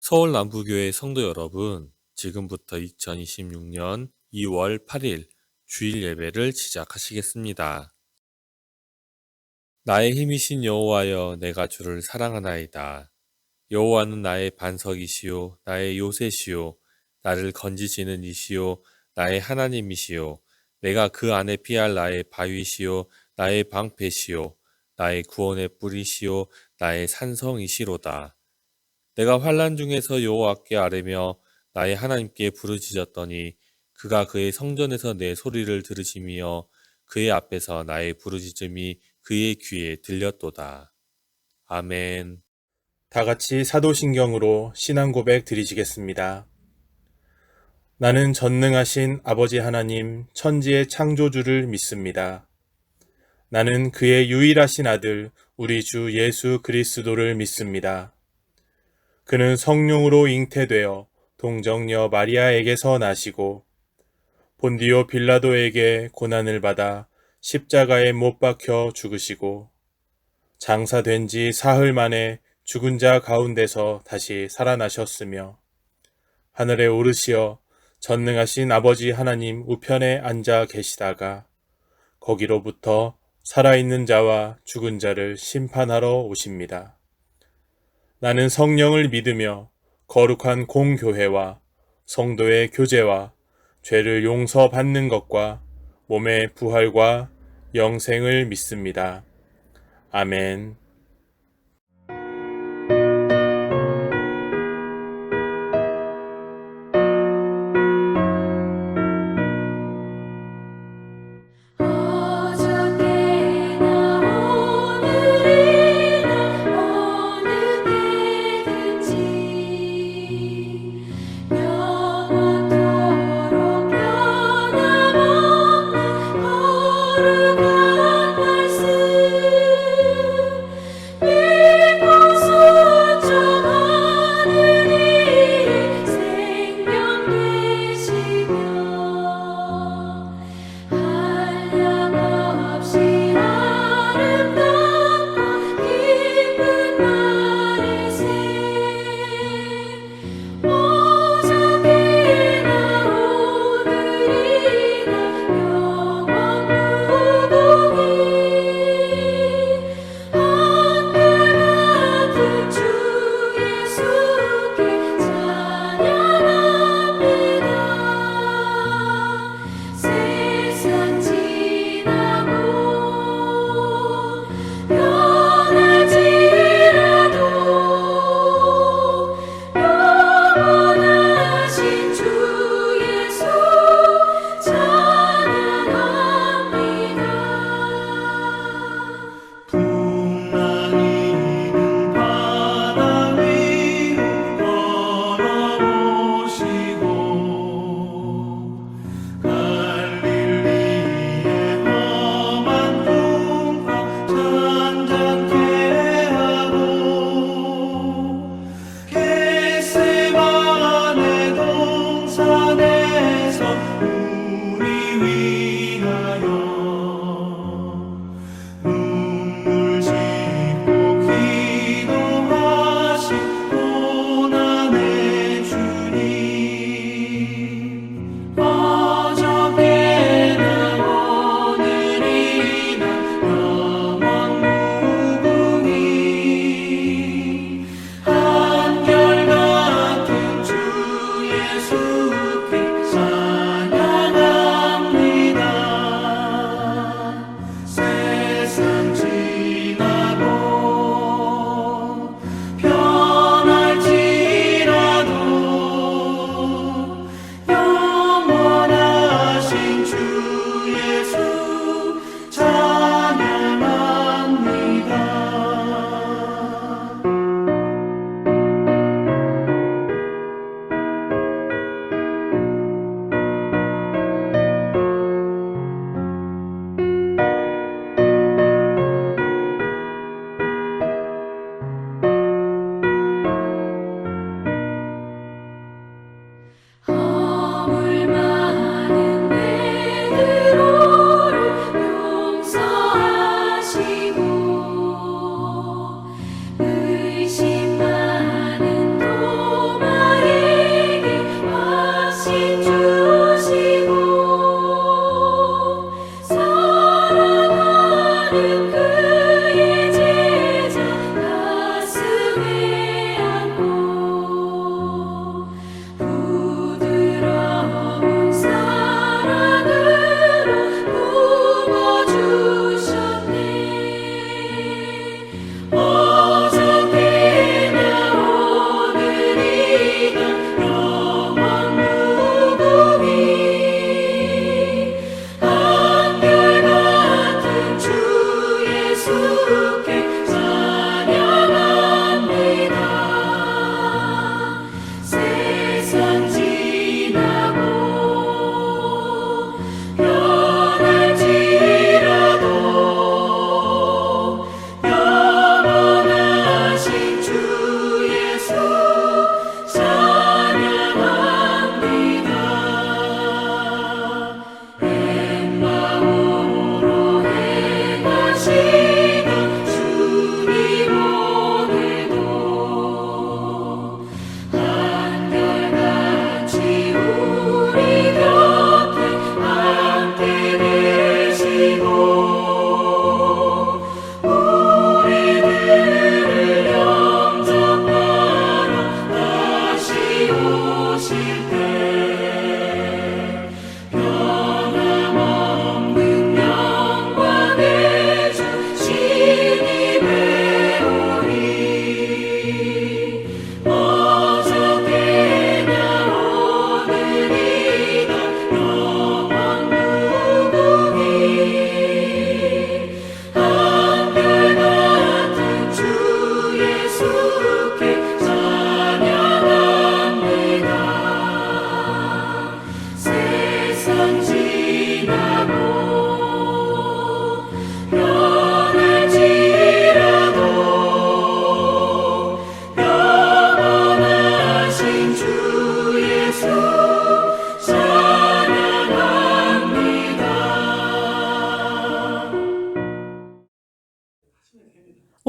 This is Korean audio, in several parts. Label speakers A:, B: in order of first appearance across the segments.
A: 서울 남부교회 성도 여러분, 지금부터 2026년 2월 8일 주일 예배를 시작하시겠습니다. 나의 힘이신 여호와여, 내가 주를 사랑하나이다. 여호와는 나의 반석이시요 나의 요새시요 나를 건지시는 이시요 나의 하나님이시요 내가 그 안에 피할 나의 바위시요 나의 방패시요 나의 구원의 뿌리시요 나의 산성이시로다. 내가 환난 중에서 여호와께 아뢰며 나의 하나님께 부르짖었더니 그가 그의 성전에서 내 소리를 들으시며 그의 앞에서 나의 부르짖음이 그의 귀에 들렸도다. 아멘.
B: 다 같이 사도신경으로 신앙 고백 드리시겠습니다. 나는 전능하신 아버지 하나님 천지의 창조주를 믿습니다. 나는 그의 유일하신 아들 우리 주 예수 그리스도를 믿습니다. 그는 성령으로 잉태되어 동정녀 마리아에게서 나시고 본디오 빌라도에게 고난을 받아 십자가에 못 박혀 죽으시고 장사된 지 사흘 만에 죽은 자 가운데서 다시 살아나셨으며 하늘에 오르시어 전능하신 아버지 하나님 우편에 앉아 계시다가 거기로부터 살아있는 자와 죽은 자를 심판하러 오십니다. 나는 성령을 믿으며 거룩한 공교회와 성도의 교제와 죄를 용서받는 것과 몸의 부활과 영생을 믿습니다. 아멘.
C: 어저께나 오늘이나 어느 때든지 영원토록 변함없는 거룩한 말씀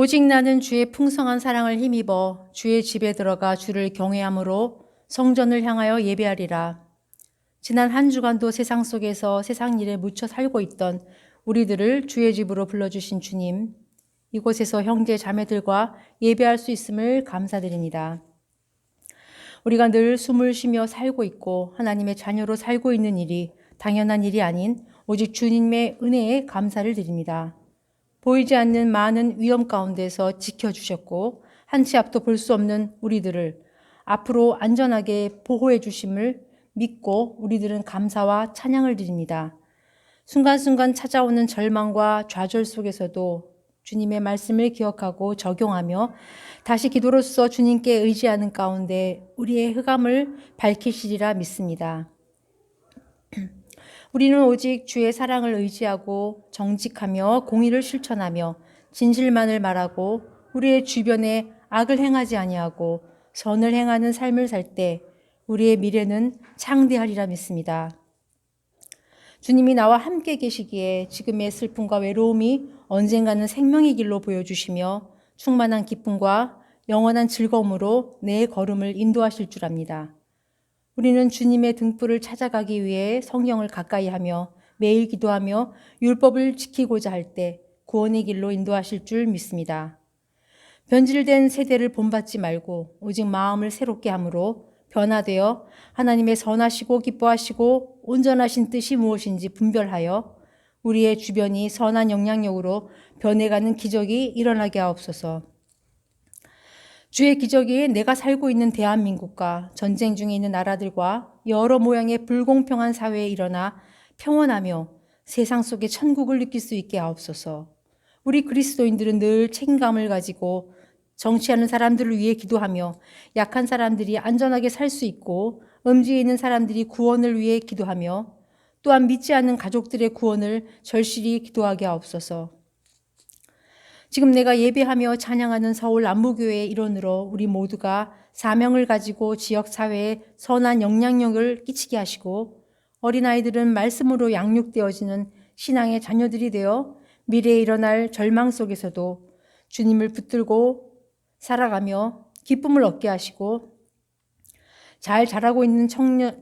D: 오직 나는 주의 풍성한 사랑을 힘입어 주의 집에 들어가 주를 경외함으로 성전을 향하여 예배하리라. 지난 한 주간도 세상 속에서 세상 일에 묻혀 살고 있던 우리들을 주의 집으로 불러주신 주님, 이곳에서 형제 자매들과 예배할 수 있음을 감사드립니다. 우리가 늘 숨을 쉬며 살고 있고 하나님의 자녀로 살고 있는 일이 당연한 일이 아닌 오직 주님의 은혜에 감사를 드립니다. 보이지 않는 많은 위험 가운데서 지켜주셨고 한 치 앞도 볼 수 없는 우리들을 앞으로 안전하게 보호해 주심을 믿고 우리들은 감사와 찬양을 드립니다. 순간순간 찾아오는 절망과 좌절 속에서도 주님의 말씀을 기억하고 적용하며 다시 기도로서 주님께 의지하는 가운데 우리의 흑암을 밝히시리라 믿습니다. 우리는 오직 주의 사랑을 의지하고 정직하며 공의를 실천하며 진실만을 말하고 우리의 주변에 악을 행하지 아니하고 선을 행하는 삶을 살 때 우리의 미래는 창대하리라 믿습니다. 주님이 나와 함께 계시기에 지금의 슬픔과 외로움이 언젠가는 생명의 길로 보여주시며 충만한 기쁨과 영원한 즐거움으로 내 걸음을 인도하실 줄 압니다. 우리는 주님의 등불을 찾아가기 위해 성경을 가까이 하며 매일 기도하며 율법을 지키고자 할 때 구원의 길로 인도하실 줄 믿습니다. 변질된 세대를 본받지 말고 오직 마음을 새롭게 함으로 변화되어 하나님의 선하시고 기뻐하시고 온전하신 뜻이 무엇인지 분별하여 우리의 주변이 선한 영향력으로 변해가는 기적이 일어나게 하옵소서. 주의 기적이 내가 살고 있는 대한민국과 전쟁 중에 있는 나라들과 여러 모양의 불공평한 사회에 일어나 평온하며 세상 속의 천국을 느낄 수 있게 하옵소서. 우리 그리스도인들은 늘 책임감을 가지고 정치하는 사람들을 위해 기도하며 약한 사람들이 안전하게 살 수 있고 음지에 있는 사람들이 구원을 위해 기도하며 또한 믿지 않는 가족들의 구원을 절실히 기도하게 하옵소서. 지금 내가 예배하며 찬양하는 서울 안무교회의 일원으로 우리 모두가 사명을 가지고 지역사회에 선한 영향력을 끼치게 하시고 어린아이들은 말씀으로 양육되어지는 신앙의 자녀들이 되어 미래에 일어날 절망 속에서도 주님을 붙들고 살아가며 기쁨을 얻게 하시고 잘 자라고 있는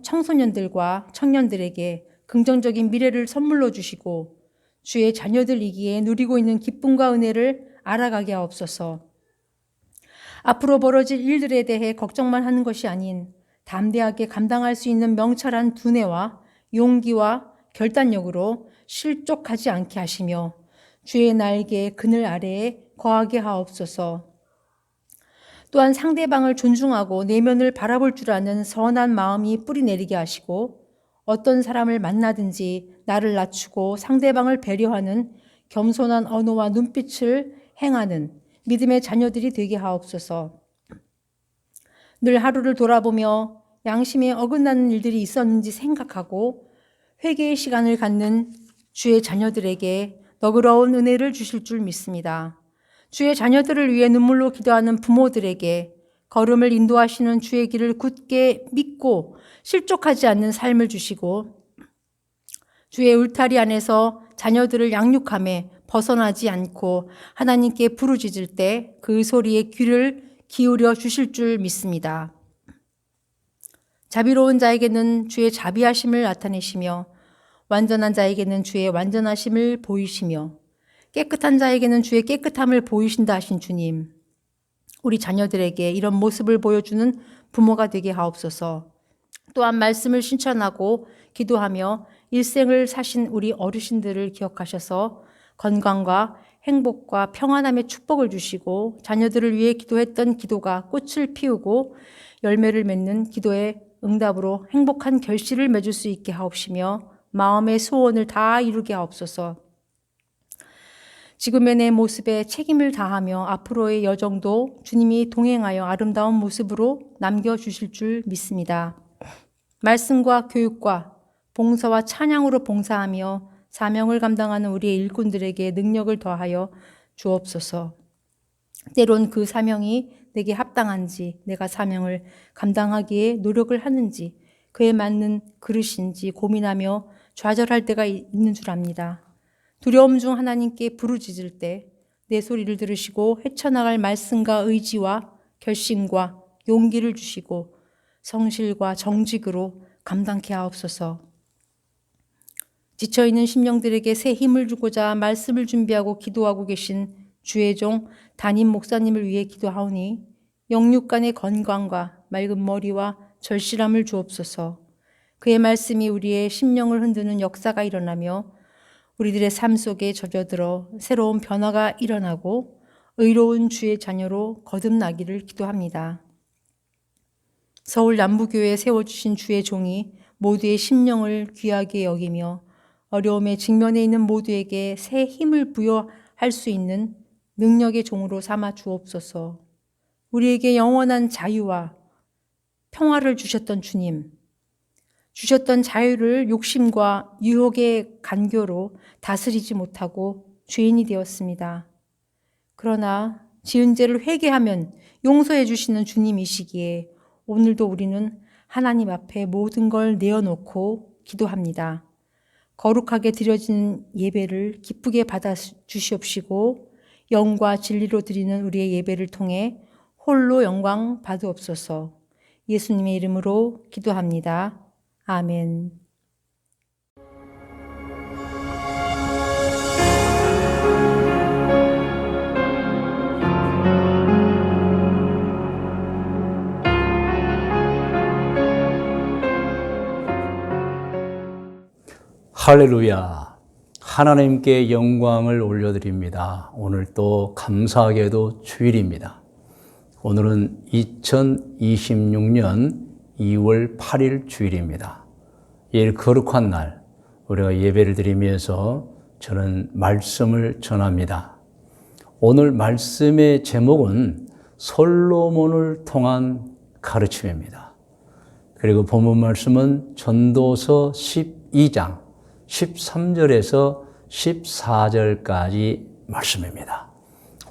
D: 청소년들과 청년들에게 긍정적인 미래를 선물로 주시고 주의 자녀들이기에 누리고 있는 기쁨과 은혜를 알아가게 하옵소서. 앞으로 벌어질 일들에 대해 걱정만 하는 것이 아닌 담대하게 감당할 수 있는 명철한 두뇌와 용기와 결단력으로 실족하지 않게 하시며 주의 날개의 그늘 아래에 거하게 하옵소서. 또한 상대방을 존중하고 내면을 바라볼 줄 아는 선한 마음이 뿌리내리게 하시고 어떤 사람을 만나든지 나를 낮추고 상대방을 배려하는 겸손한 언어와 눈빛을 행하는 믿음의 자녀들이 되게 하옵소서. 늘 하루를 돌아보며 양심에 어긋나는 일들이 있었는지 생각하고 회개의 시간을 갖는 주의 자녀들에게 너그러운 은혜를 주실 줄 믿습니다. 주의 자녀들을 위해 눈물로 기도하는 부모들에게 걸음을 인도하시는 주의 길을 굳게 믿고 실족하지 않는 삶을 주시고 주의 울타리 안에서 자녀들을 양육함에 벗어나지 않고 하나님께 부르짖을 때 그 소리에 귀를 기울여 주실 줄 믿습니다. 자비로운 자에게는 주의 자비하심을 나타내시며 완전한 자에게는 주의 완전하심을 보이시며 깨끗한 자에게는 주의 깨끗함을 보이신다 하신 주님, 우리 자녀들에게 이런 모습을 보여주는 부모가 되게 하옵소서. 또한 말씀을 실천하고 기도하며 일생을 사신 우리 어르신들을 기억하셔서 건강과 행복과 평안함의 축복을 주시고 자녀들을 위해 기도했던 기도가 꽃을 피우고 열매를 맺는 기도의 응답으로 행복한 결실을 맺을 수 있게 하옵시며 마음의 소원을 다 이루게 하옵소서. 지금의 내 모습에 책임을 다하며 앞으로의 여정도 주님이 동행하여 아름다운 모습으로 남겨주실 줄 믿습니다. 말씀과 교육과 봉사와 찬양으로 봉사하며 사명을 감당하는 우리의 일꾼들에게 능력을 더하여 주옵소서. 때론 그 사명이 내게 합당한지, 내가 사명을 감당하기에 노력을 하는지, 그에 맞는 그릇인지 고민하며 좌절할 때가 있는 줄 압니다. 두려움 중 하나님께 부르짖을 때 내 소리를 들으시고 헤쳐나갈 말씀과 의지와 결심과 용기를 주시고 성실과 정직으로 감당케 하옵소서. 지쳐있는 심령들에게 새 힘을 주고자 말씀을 준비하고 기도하고 계신 주의 종 담임 목사님을 위해 기도하오니 영육간의 건강과 맑은 머리와 절실함을 주옵소서. 그의 말씀이 우리의 심령을 흔드는 역사가 일어나며 우리들의 삶 속에 젖어들어 새로운 변화가 일어나고 의로운 주의 자녀로 거듭나기를 기도합니다. 서울 남부교회에 세워주신 주의 종이 모두의 심령을 귀하게 여기며 어려움에 직면해 있는 모두에게 새 힘을 부여할 수 있는 능력의 종으로 삼아 주옵소서. 우리에게 영원한 자유와 평화를 주셨던 주님, 주셨던 자유를 욕심과 유혹의 간교로 다스리지 못하고 죄인이 되었습니다. 그러나 지은 죄를 회개하면 용서해 주시는 주님이시기에 오늘도 우리는 하나님 앞에 모든 걸 내어놓고 기도합니다. 거룩하게 드려지는 예배를 기쁘게 받아 주시옵시고 영과 진리로 드리는 우리의 예배를 통해 홀로 영광 받으옵소서. 예수님의 이름으로 기도합니다. 아멘.
E: 할렐루야. 하나님께 영광을 올려드립니다. 오늘 또 감사하게도 주일입니다. 오늘은 2026년 2월 8일 주일입니다. 이 거룩한 날 우리가 예배를 드리면서 저는 말씀을 전합니다. 오늘 말씀의 제목은 솔로몬을 통한 가르침입니다. 그리고 본문 말씀은 전도서 12장 13절에서 14절까지 말씀입니다.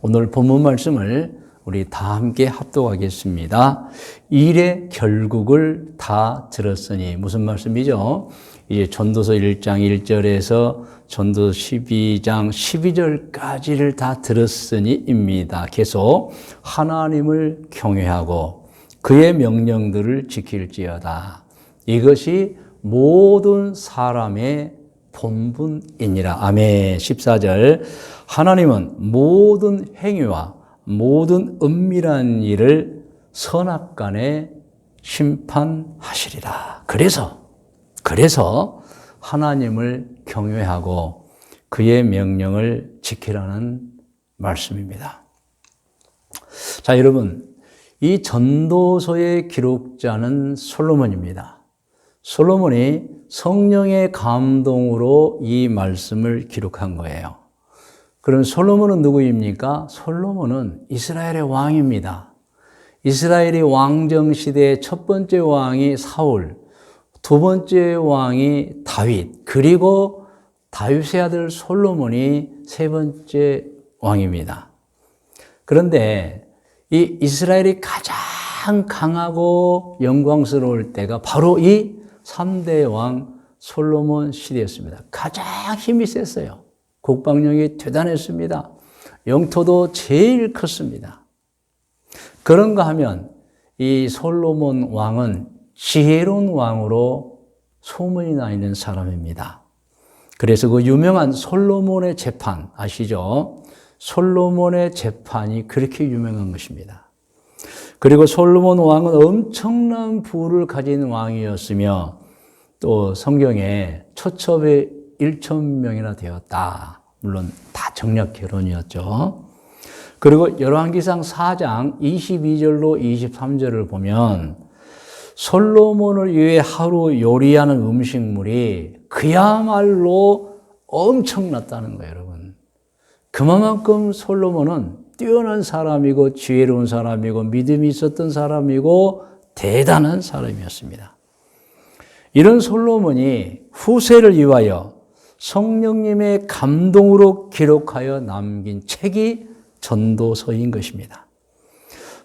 E: 오늘 본문 말씀을 우리 다 함께 합독하겠습니다. 일의 결국을 다 들었으니 무슨 말씀이죠? 이제 전도서 1장 1절에서 전도서 12장 12절까지를 다 들었으니입니다. 계속 하나님을 경외하고 그의 명령들을 지킬지어다. 이것이 모든 사람의 본분이니라. 아멘. 14절 하나님은 모든 행위와 모든 은밀한 일을 선악간에 심판하시리라. 그래서 하나님을 경외하고 그의 명령을 지키라는 말씀입니다. 자, 여러분, 이 전도서의 기록자는 솔로몬입니다. 솔로몬이 성령의 감동으로 이 말씀을 기록한 거예요. 그럼 솔로몬은 누구입니까? 솔로몬은 이스라엘의 왕입니다. 이스라엘이 왕정 시대의 첫 번째 왕이 사울, 두 번째 왕이 다윗, 그리고 다윗의 아들 솔로몬이 세 번째 왕입니다. 그런데 이 이스라엘이 가장 강하고 영광스러울 때가 바로 이 3대 왕 솔로몬 시대였습니다. 가장 힘이 셌어요. 국방력이 대단했습니다. 영토도 제일 컸습니다. 그런가 하면 이 솔로몬 왕은 지혜로운 왕으로 소문이 나 있는 사람입니다. 그래서 그 유명한 솔로몬의 재판 아시죠? 솔로몬의 재판이 그렇게 유명한 것입니다. 그리고 솔로몬 왕은 엄청난 부를 가진 왕이었으며 또 성경에 초첩에 1,000명이나 되었다. 물론 다 정략 결혼이었죠. 그리고 열왕기상 4장 22절로 23절을 보면 솔로몬을 위해 하루 요리하는 음식물이 그야말로 엄청났다는 거예요, 여러분. 그만큼 솔로몬은 뛰어난 사람이고 지혜로운 사람이고 믿음이 있었던 사람이고 대단한 사람이었습니다. 이런 솔로몬이 후세를 위하여 성령님의 감동으로 기록하여 남긴 책이 전도서인 것입니다.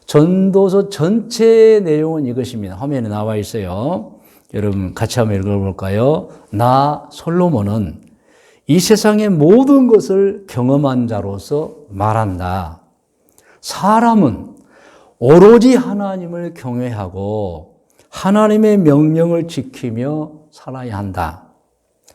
E: 전도서 전체의 내용은 이것입니다. 화면에 나와 있어요. 여러분 같이 한번 읽어볼까요? 나 솔로몬은 이 세상의 모든 것을 경험한 자로서 말한다. 사람은 오로지 하나님을 경외하고 하나님의 명령을 지키며 살아야 한다.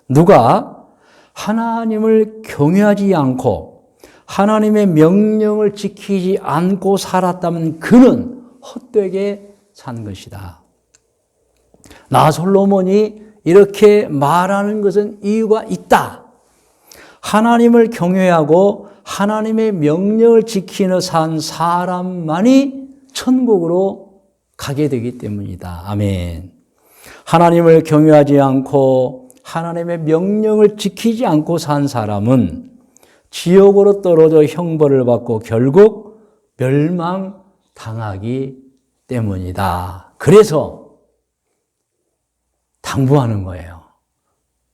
E: 누가 하나님을 경외하지 않고 하나님의 명령을 지키지 않고 살았다면 그는 헛되게 산 것이다. 나 솔로몬이 이렇게 말하는 것은 이유가 있다. 하나님을 경외하고 하나님의 명령을 지키며 산 사람만이 천국으로 가게 되기 때문이다. 아멘. 하나님을 경외하지 않고 하나님의 명령을 지키지 않고 산 사람은 지옥으로 떨어져 형벌을 받고 결국 멸망당하기 때문이다. 그래서 당부하는 거예요.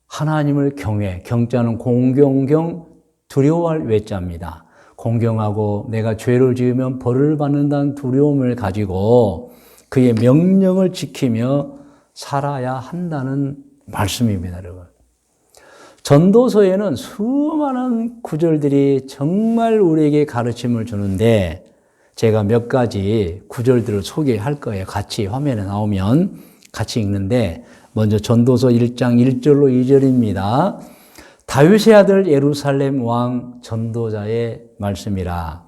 E: 하나님을 경외, 경자는 공경경 두려워할 외자입니다. 공경하고 내가 죄를 지으면 벌을 받는다는 두려움을 가지고 그의 명령을 지키며 살아야 한다는 말씀입니다, 여러분. 전도서에는 수많은 구절들이 정말 우리에게 가르침을 주는데 제가 몇 가지 구절들을 소개할 거예요. 같이 화면에 나오면 같이 읽는데 먼저 전도서 1장 1절로 2절입니다. 다윗의 아들 예루살렘 왕 전도자의 말씀이라.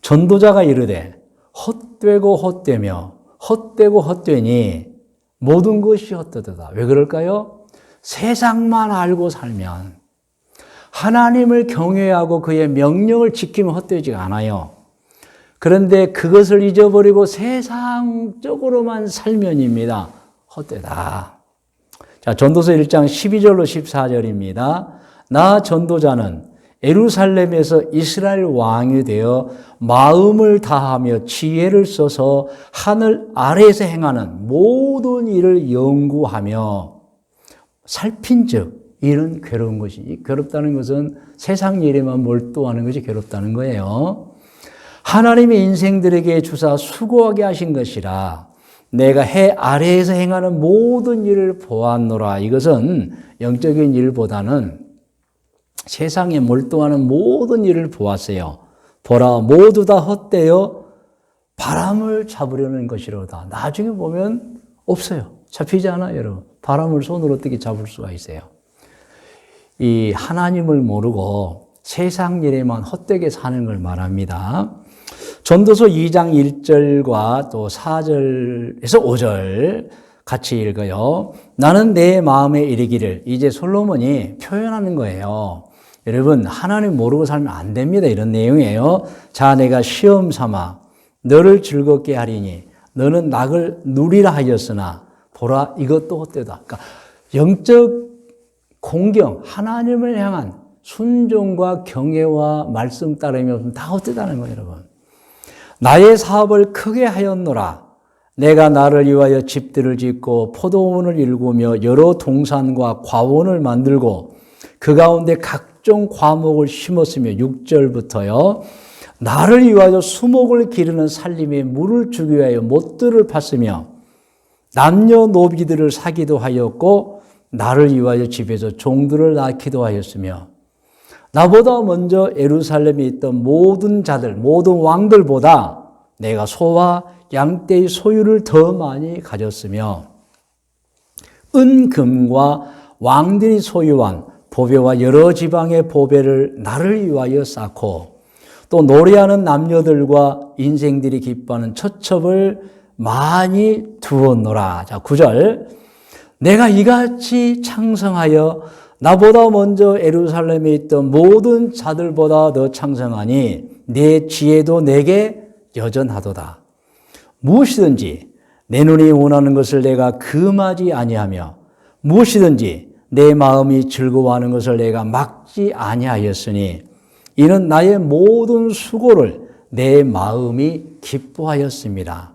E: 전도자가 이르되 헛되고 헛되며 헛되고 헛되니 모든 것이 헛되도다. 왜 그럴까요? 세상만 알고 살면 하나님을 경외하고 그의 명령을 지키면 헛되지가 않아요. 그런데 그것을 잊어버리고 세상적으로만 살면입니다. 헛되다. 자, 전도서 1장 12절로 14절입니다. 나 전도자는 예루살렘에서 이스라엘 왕이 되어 마음을 다하며 지혜를 써서 하늘 아래에서 행하는 모든 일을 연구하며 살핀즉 일은 괴로운 것이니, 괴롭다는 것은 세상 일에만 몰두하는 것이 괴롭다는 거예요. 하나님의 인생들에게 주사 수고하게 하신 것이라 내가 해 아래에서 행하는 모든 일을 보았노라. 이것은 영적인 일보다는 세상에 몰두하는 모든 일을 보았어요. 보라, 모두 다 헛되어 바람을 잡으려는 것이로다. 나중에 보면 없어요. 잡히지 않아요, 여러분. 바람을 손으로 어떻게 잡을 수가 있어요? 이 하나님을 모르고 세상 일에만 헛되게 사는 걸 말합니다. 전도서 2장 1절과 또 4절에서 5절 같이 읽어요. 나는 내 마음에 이르기를. 이제 솔로몬이 표현하는 거예요. 여러분, 하나님 모르고 살면 안 됩니다. 이런 내용이에요. 자, 내가 시험 삼아 너를 즐겁게 하리니 너는 낙을 누리라 하였으나 보라, 이것도 헛되다. 그러니까 영적 공경, 하나님을 향한 순종과 경외와 말씀 따름이 없으면 다 헛되다는 거예요, 여러분. 나의 사업을 크게 하였노라. 내가 나를 위하여 집들을 짓고 포도원을 일구며 여러 동산과 과원을 만들고 그 가운데 각종 과목을 심었으며 6절부터요. 나를 위하여 수목을 기르는 살림에 물을 주기 위하여 못들을 팠으며 남녀노비들을 사기도 하였고 나를 위하여 집에서 종들을 낳기도 하였으며 나보다 먼저 예루살렘에 있던 모든 자들, 모든 왕들보다 내가 소와 양떼의 소유를 더 많이 가졌으며 은금과 왕들이 소유한 보배와 여러 지방의 보배를 나를 위하여 쌓고 또 노래하는 남녀들과 인생들이 기뻐하는 처첩을 많이 두었노라. 자, 9절. 내가 이같이 창성하여 나보다 먼저 예루살렘에 있던 모든 자들보다 더 창성하니 내 지혜도 내게 여전하도다. 무엇이든지 내 눈이 원하는 것을 내가 금하지 아니하며 무엇이든지 내 마음이 즐거워하는 것을 내가 막지 아니하였으니 이는 나의 모든 수고를 내 마음이 기뻐하였습니다.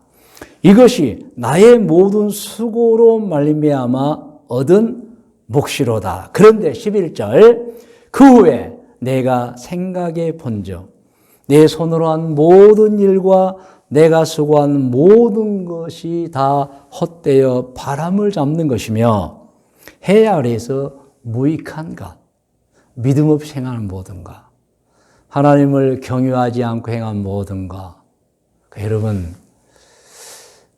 E: 이것이 나의 모든 수고로 말미암아 얻은 몫이로다. 그런데 11절 그 후에 내가 생각해 본즉 내 손으로 한 모든 일과 내가 수고한 모든 것이 다 헛되어 바람을 잡는 것이며 해 아래에서 무익한 것, 믿음 없이 행하는 모든 것, 하나님을 경유하지 않고 행한 모든 것. 여러분,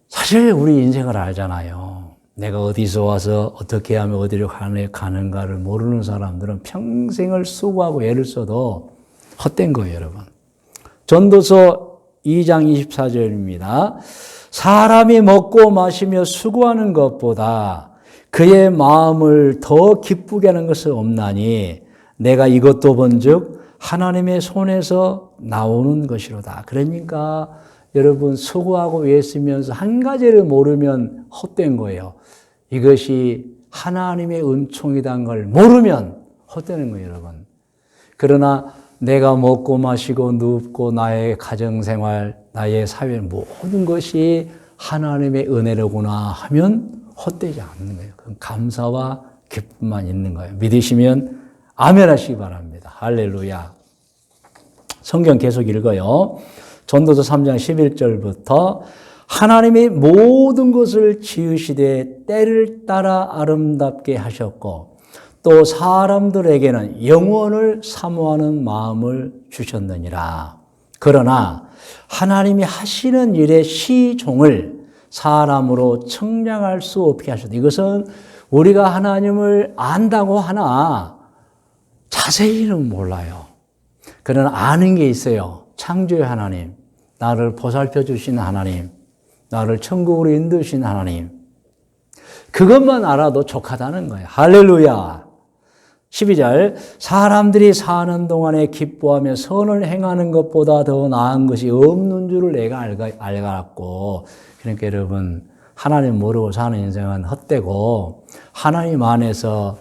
E: 사실 우리 인생을 알잖아요. 내가 어디서 와서 어떻게 하면 어디로 가는가를 모르는 사람들은 평생을 수고하고 애를 써도 헛된 거예요, 여러분. 전도서 2장 24절입니다. 사람이 먹고 마시며 수고하는 것보다 그의 마음을 더 기쁘게 하는 것은 없나니 내가 이것도 본즉 하나님의 손에서 나오는 것이로다. 그러니까 여러분 수고하고 애쓰면서 한 가지를 모르면 헛된 거예요. 이것이 하나님의 은총이라는 걸 모르면 헛되는 거예요, 여러분. 그러나 내가 먹고 마시고 눕고 나의 가정생활, 나의 사회 모든 것이 하나님의 은혜로구나 하면 헛되지 않는 거예요. 그건 감사와 기쁨만 있는 거예요. 믿으시면 아멘 하시기 바랍니다. 할렐루야. 성경 계속 읽어요. 전도서 3장 11절부터 하나님이 모든 것을 지으시되 때를 따라 아름답게 하셨고 또 사람들에게는 영원을 사모하는 마음을 주셨느니라. 그러나 하나님이 하시는 일의 시종을 사람으로 측량할 수 없게 하셨다. 이것은 우리가 하나님을 안다고 하나 자세히는 몰라요. 그러나 아는 게 있어요. 창조의 하나님, 나를 보살펴 주신 하나님, 나를 천국으로 인도하신 하나님. 그것만 알아도 족하다는 거예요. 할렐루야. 12절 사람들이 사는 동안에 기뻐하며 선을 행하는 것보다 더 나은 것이 없는 줄을 내가 알았고. 그러니까 여러분 하나님 모르고 사는 인생은 헛되고 하나님 안에서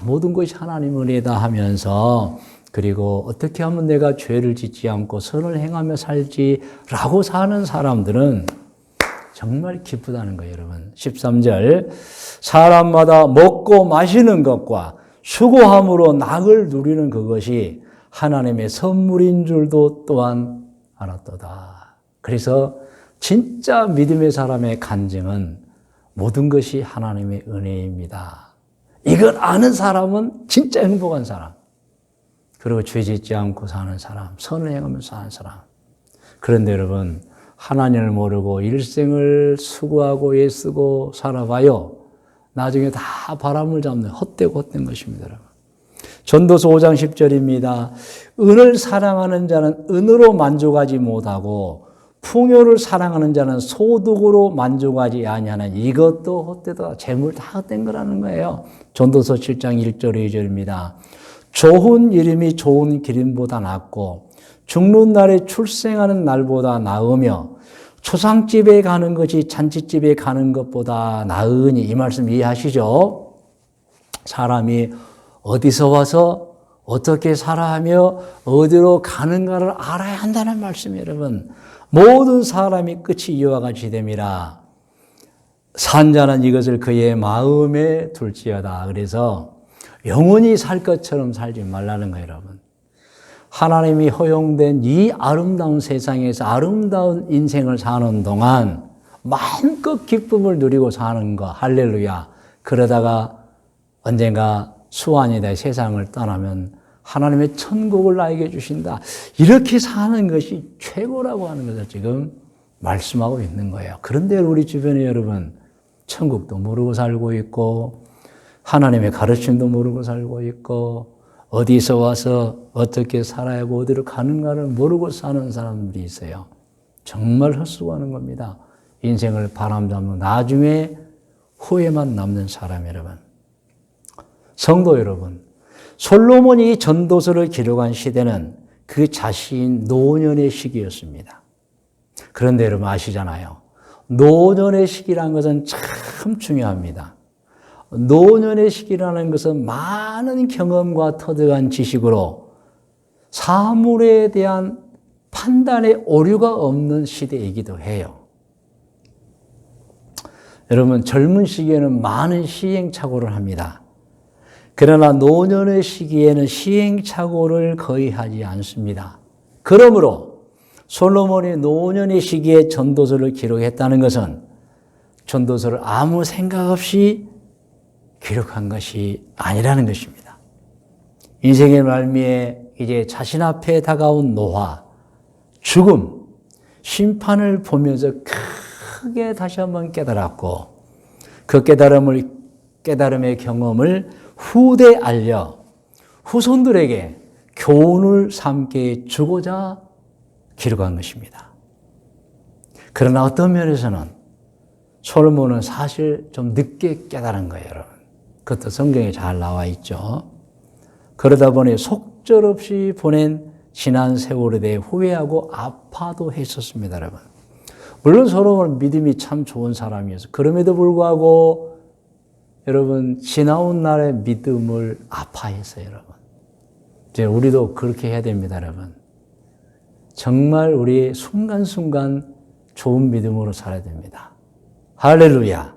E: 모든 것이 하나님 은혜다 하면서 그리고 어떻게 하면 내가 죄를 짓지 않고 선을 행하며 살지라고 사는 사람들은 정말 기쁘다는 거예요, 여러분. 13절 사람마다 먹고 마시는 것과 수고함으로 낙을 누리는 그것이 하나님의 선물인 줄도 또한 알았도다. 그래서 진짜 믿음의 사람의 간증은 모든 것이 하나님의 은혜입니다. 이걸 아는 사람은 진짜 행복한 사람. 그리고 죄 짓지 않고 사는 사람, 선을 행하면서 사는 사람. 그런데 여러분, 하나님을 모르고 일생을 수고하고 애쓰고 살아봐요. 나중에 다 바람을 잡는 헛되고 헛된 것입니다, 여러분. 전도서 5장 10절입니다. 은을 사랑하는 자는 은으로 만족하지 못하고 풍요를 사랑하는 자는 소득으로 만족하지 아니하는 이것도 헛되다. 재물 다 헛된 거라는 거예요. 전도서 7장 1절 2절입니다. 좋은 이름이 좋은 기름보다 낫고 죽는 날에 출생하는 날보다 나으며 초상집에 가는 것이 잔치집에 가는 것보다 나으니 이 말씀 이해하시죠? 사람이 어디서 와서 어떻게 살아가며 어디로 가는가를 알아야 한다는 말씀이에요, 여러분. 모든 사람이 끝이 이와 같이 됨이라. 산 자는 이것을 그의 마음에 둘지어다. 그래서 영원히 살 것처럼 살지 말라는 거예요, 여러분. 하나님이 허용된 이 아름다운 세상에서 아름다운 인생을 사는 동안 마음껏 기쁨을 누리고 사는 거, 할렐루야. 그러다가 언젠가 수완이 돼 세상을 떠나면 하나님의 천국을 나에게 주신다. 이렇게 사는 것이 최고라고 하는 것을 지금 말씀하고 있는 거예요. 그런데 우리 주변에 여러분, 천국도 모르고 살고 있고 하나님의 가르침도 모르고 살고 있고 어디서 와서 어떻게 살아야 하고 어디로 가는가를 모르고 사는 사람들이 있어요. 정말 헛수고하는 겁니다. 인생을 바람잡는 나중에 후회만 남는 사람 여러분. 성도 여러분, 솔로몬이 전도서를 기록한 시대는 그 자신 노년의 시기였습니다. 그런데 여러분 아시잖아요. 노년의 시기라는 것은 참 중요합니다. 노년의 시기라는 것은 많은 경험과 터득한 지식으로 사물에 대한 판단에 오류가 없는 시대이기도 해요. 여러분 젊은 시기에는 많은 시행착오를 합니다. 그러나 노년의 시기에는 시행착오를 거의 하지 않습니다. 그러므로 솔로몬이 노년의 시기에 전도서를 기록했다는 것은 전도서를 아무 생각 없이 기록한 것이 아니라는 것입니다. 인생의 말미에 이제 자신 앞에 다가온 노화, 죽음, 심판을 보면서 크게 다시 한번 깨달았고 그 깨달음의 경험을 후대에 알려 후손들에게 교훈을 삼게 주고자 기록한 것입니다. 그러나 어떤 면에서는 솔로몬은 사실 좀 늦게 깨달은 거예요, 여러분. 그것도 성경에 잘 나와 있죠. 그러다 보니 속절없이 보낸 지난 세월에 대해 후회하고 아파도 했었습니다, 여러분. 물론 솔로몬은 믿음이 참 좋은 사람이어서 그럼에도 불구하고 여러분 지나온 날의 믿음을 아파했어요, 여러분. 이제 우리도 그렇게 해야 됩니다, 여러분. 정말 우리 순간순간 좋은 믿음으로 살아야 됩니다. 할렐루야.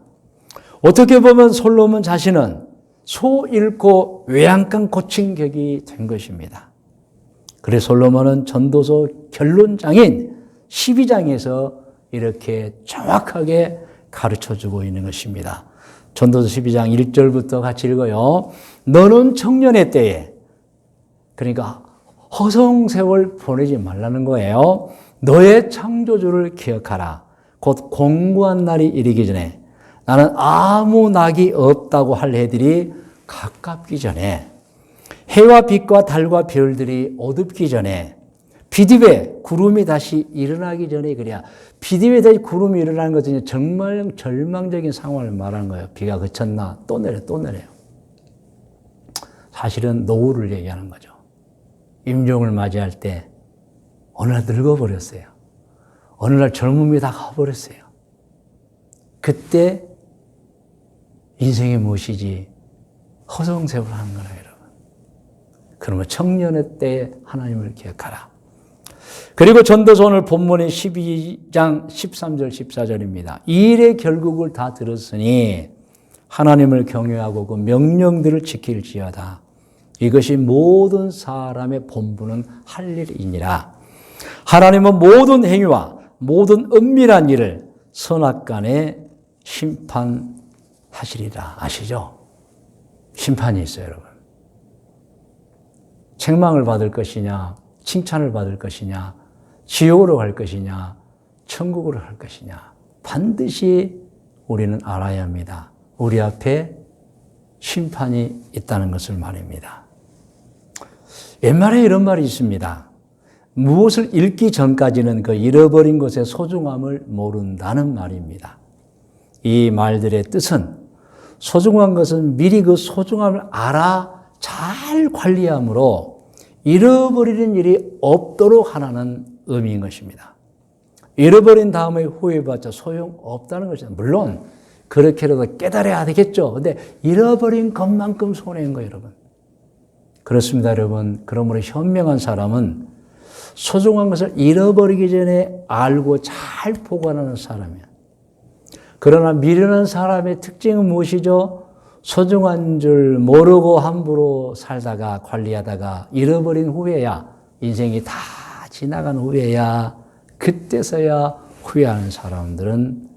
E: 어떻게 보면 솔로몬 자신은 소 잃고 외양간 고친 격이 된 것입니다. 그래서 솔로몬은 전도서 결론장인 12장에서 이렇게 정확하게 가르쳐주고 있는 것입니다. 전도서 12장 1절부터 같이 읽어요. 너는 청년의 때에, 그러니까 허송세월 보내지 말라는 거예요. 너의 창조주를 기억하라. 곧 공고한 날이 이르기 전에 나는 아무 낙이 없다고 할 해들이 가깝기 전에 해와 빛과 달과 별들이 어둡기 전에 비디베 구름이 다시 일어나기 전에 그래야 비디베 다시 구름이 일어나는 것은 정말 절망적인 상황을 말하는 거예요. 비가 그쳤나 또 내려요. 사실은 노후를 얘기하는 거죠. 임종을 맞이할 때 어느 날 늙어버렸어요. 어느 날 젊음이 다 가버렸어요. 그때 인생이 무엇이지? 허송세월 하는 거라, 여러분. 그러면 청년의 때에 하나님을 기억하라. 그리고 전도서 오늘 본문의 12장 13절 14절입니다. 이 일의 결국을 다 들었으니 하나님을 경외하고 그 명령들을 지킬지어다. 이것이 모든 사람의 본분은 할 일이니라. 하나님은 모든 행위와 모든 은밀한 일을 선악간에 심판하시리라. 아시죠? 심판이 있어요, 여러분. 책망을 받을 것이냐, 칭찬을 받을 것이냐, 지옥으로 갈 것이냐, 천국으로 갈 것이냐, 반드시 우리는 알아야 합니다. 우리 앞에 심판이 있다는 것을 말입니다. 옛말에 이런 말이 있습니다. 무엇을 잃기 전까지는 그 잃어버린 것의 소중함을 모른다는 말입니다. 이 말들의 뜻은 소중한 것은 미리 그 소중함을 알아 잘 관리함으로 잃어버리는 일이 없도록 하라는 의미인 것입니다. 잃어버린 다음에 후회해봤자 소용없다는 것입니다. 물론 그렇게라도 깨달아야 되겠죠. 근데 잃어버린 것만큼 손해인 거예요, 여러분. 그렇습니다, 여러분. 그러므로 현명한 사람은 소중한 것을 잃어버리기 전에 알고 잘 보관하는 사람이에요. 그러나 미련한 사람의 특징은 무엇이죠? 소중한 줄 모르고 함부로 살다가 관리하다가 잃어버린 후에야, 인생이 다 지나간 후에야, 그때서야 후회하는 사람들은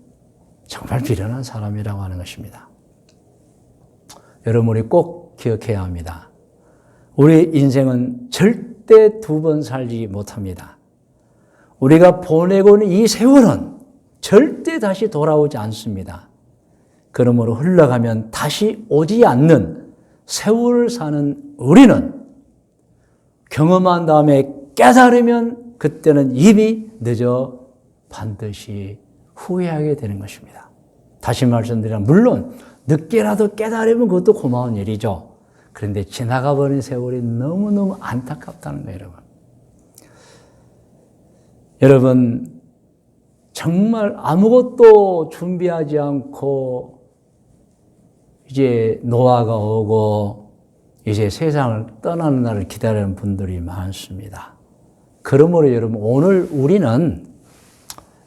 E: 정말 미련한 사람이라고 하는 것입니다. 여러분이 꼭 기억해야 합니다. 우리 인생은 절대 두 번 살지 못합니다. 우리가 보내고 있는 이 세월은 절대 다시 돌아오지 않습니다. 그러므로 흘러가면 다시 오지 않는 세월을 사는 우리는 경험한 다음에 깨달으면 그때는 이미 늦어 반드시 후회하게 되는 것입니다. 다시 말씀드리면 물론 늦게라도 깨달으면 그것도 고마운 일이죠. 그런데 지나가 버린 세월이 너무너무 안타깝다는 거예요, 여러분. 여러분, 정말 아무것도 준비하지 않고 이제 노화가 오고 이제 세상을 떠나는 날을 기다리는 분들이 많습니다. 그러므로 여러분, 오늘 우리는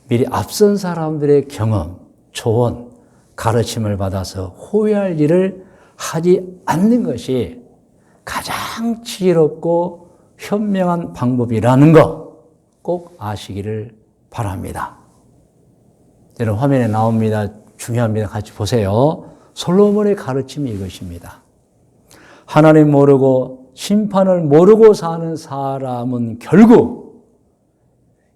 E: 미리 앞선 사람들의 경험, 조언, 가르침을 받아서 후회할 일을 하지 않는 것이 가장 지혜롭고 현명한 방법이라는 거 꼭 아시기를 바랍니다. 여러분 화면에 나옵니다. 중요합니다. 같이 보세요. 솔로몬의 가르침이 이것입니다. 하나님 모르고 심판을 모르고 사는 사람은 결국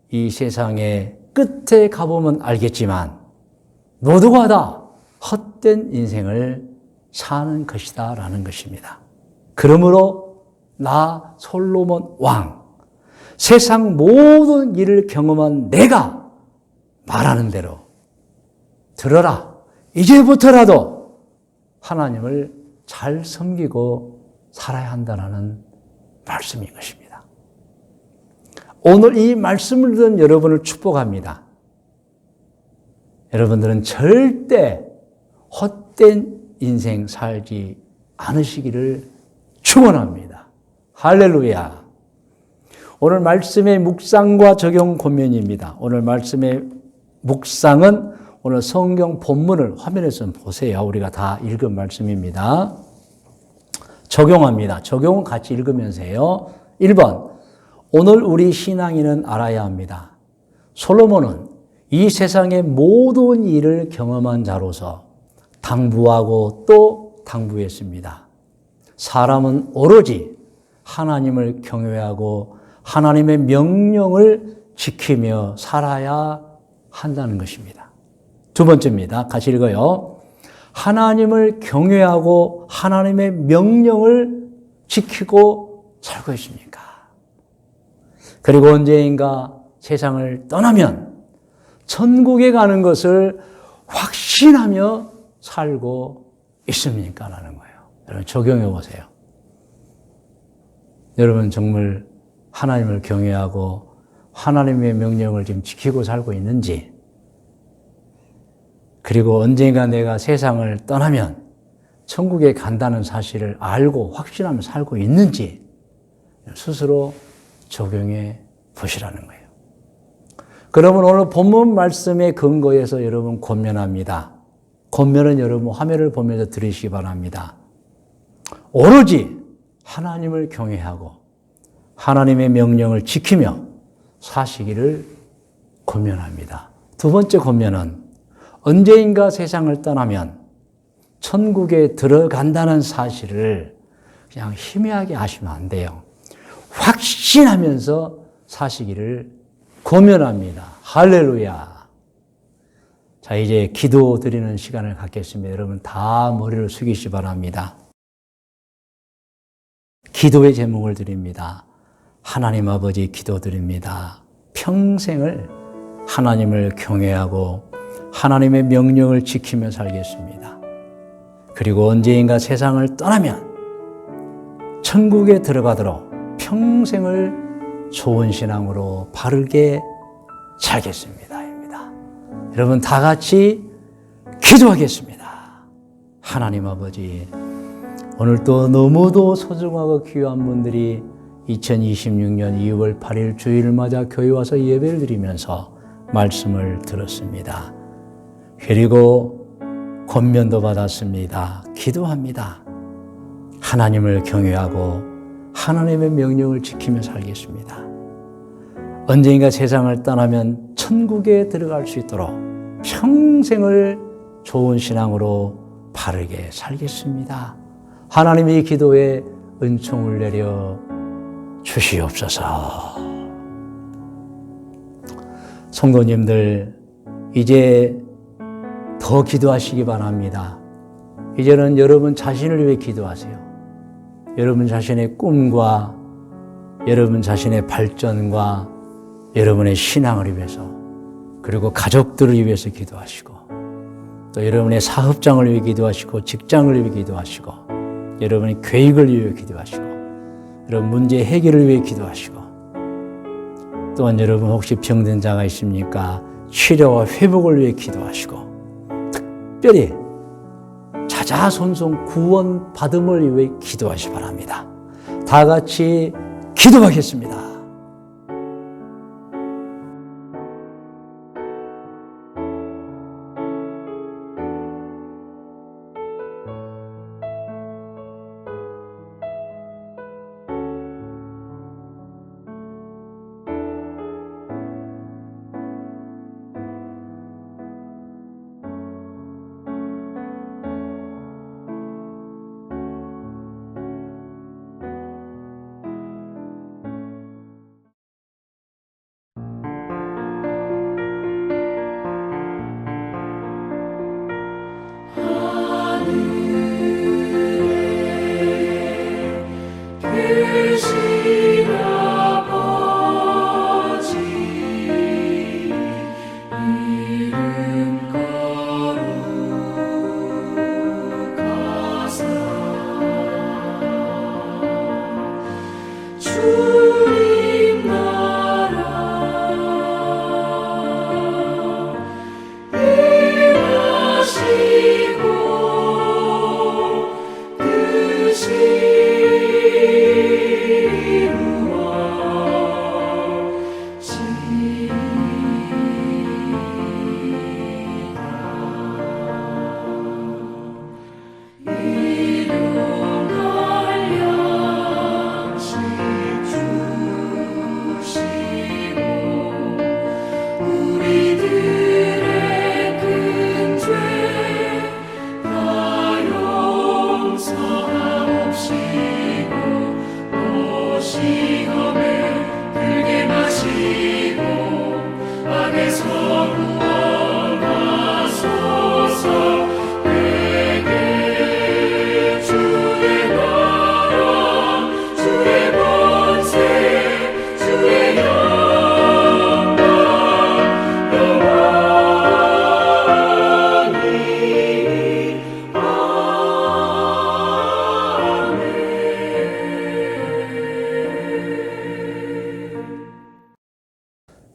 E: 이 세상의 끝에 가보면 알겠지만 모두가 다 헛된 인생을 사는 것이다 라는 것입니다. 그러므로 나 솔로몬 왕, 세상 모든 일을 경험한 내가 말하는 대로 들어라. 이제부터라도 하나님을 잘 섬기고 살아야 한다는 말씀인 것입니다. 오늘 이 말씀을 듣는 여러분을 축복합니다. 여러분들은 절대 헛된 인생 살지 않으시기를 축원합니다. 할렐루야. 오늘 말씀의 묵상과 적용 권면입니다. 오늘 말씀의 묵상은 오늘 성경 본문을 화면에서 보세요. 우리가 다 읽은 말씀입니다. 적용합니다. 적용은 같이 읽으면서 해요. 1번, 오늘 우리 신앙인은 알아야 합니다. 솔로몬은 이 세상의 모든 일을 경험한 자로서 당부하고 또 당부했습니다. 사람은 오로지 하나님을 경외하고 하나님의 명령을 지키며 살아야 한다는 것입니다. 두 번째입니다. 같이 읽어요. 하나님을 경외하고 하나님의 명령을 지키고 살고 있습니까? 그리고 언제인가 세상을 떠나면 천국에 가는 것을 확신하며 살고 있습니까? 라는 거예요. 여러분 적용해 보세요. 여러분 정말 하나님을 경외하고 하나님의 명령을 지금 지키고 살고 있는지, 그리고 언젠가 내가 세상을 떠나면 천국에 간다는 사실을 알고 확신하며 살고 있는지 스스로 적용해 보시라는 거예요. 그러면 오늘 본문 말씀의 근거에서 여러분 권면합니다. 권면은 여러분 화면을 보면서 들으시기 바랍니다. 오로지 하나님을 경외하고 하나님의 명령을 지키며 사시기를 권면합니다. 두 번째 권면은 언제인가 세상을 떠나면 천국에 들어간다는 사실을 그냥 희미하게 하시면 안 돼요. 확신하면서 사시기를 권면합니다. 할렐루야. 자, 이제 기도 드리는 시간을 갖겠습니다. 여러분 다 머리를 숙이시 바랍니다. 기도의 제목을 드립니다. 하나님 아버지 기도드립니다. 평생을 하나님을 경외하고 하나님의 명령을 지키며 살겠습니다. 그리고 언제인가 세상을 떠나면 천국에 들어가도록 평생을 좋은 신앙으로 바르게 살겠습니다. 여러분 다 같이 기도하겠습니다. 하나님 아버지, 오늘 또 너무도 소중하고 귀한 분들이 2026년 2월 8일 주일을 맞아 교회 와서 예배를 드리면서 말씀을 들었습니다. 그리고 권면도 받았습니다. 기도합니다. 하나님을 경외하고 하나님의 명령을 지키며 살겠습니다. 언젠가 세상을 떠나면 천국에 들어갈 수 있도록 평생을 좋은 신앙으로 바르게 살겠습니다. 하나님의 기도에 은총을 내려 주시옵소서. 성도님들, 이제 더 기도하시기 바랍니다. 이제는 여러분 자신을 위해 기도하세요. 여러분 자신의 꿈과 여러분 자신의 발전과 여러분의 신앙을 위해서, 그리고 가족들을 위해서 기도하시고, 또 여러분의 사업장을 위해 기도하시고, 직장을 위해 기도하시고, 여러분의 계획을 위해 기도하시고, 여러분 문제 해결을 위해 기도하시고, 또한 여러분 혹시 병든 자가 있습니까? 치료와 회복을 위해 기도하시고, 특별히 자자손손 구원 받음을 위해 기도하시기 바랍니다. 다 같이 기도하겠습니다.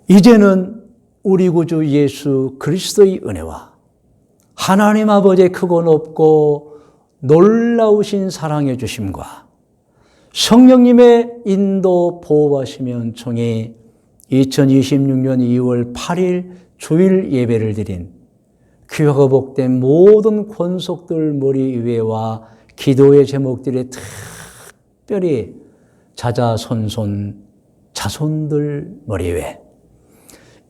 E: 이제는 우리 구주 예수 그리스도의 은혜와 하나님 아버지의 크고 높고 놀라우신 사랑해 주심과 성령님의 인도 보호하시며 은총이 2026년 2월 8일 주일 예배를 드린 귀하고 복된 모든 권속들 머리 위에와 기도의 제목들에 특별히 자자손손 자손들 머리 위에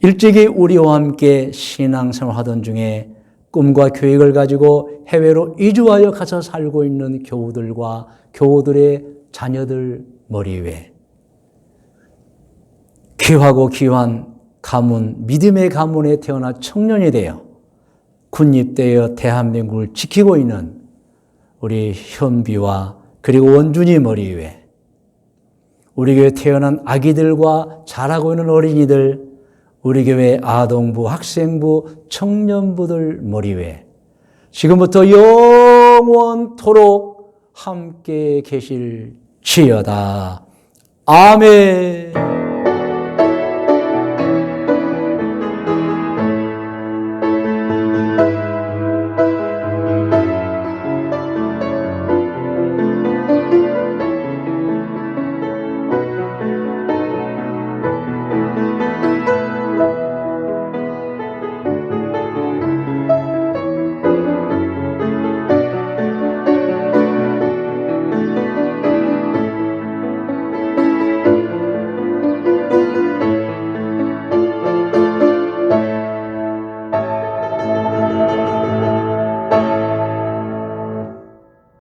E: 일찍이 우리와 함께 신앙생활하던 중에 꿈과 계획을 가지고 해외로 이주하여 가서 살고 있는 교우들과 교우들의 자녀들 머리 위에 귀하고 귀한 가문, 믿음의 가문에 태어나 청년이 되어 군입되어 대한민국을 지키고 있는 우리 현비와 그리고 원준이 머리 위에 우리 교회에 태어난 아기들과 자라고 있는 어린이들, 우리 교회 아동부, 학생부, 청년부들 머리 위에 지금부터 영원토록 함께 계실지어다. 아멘.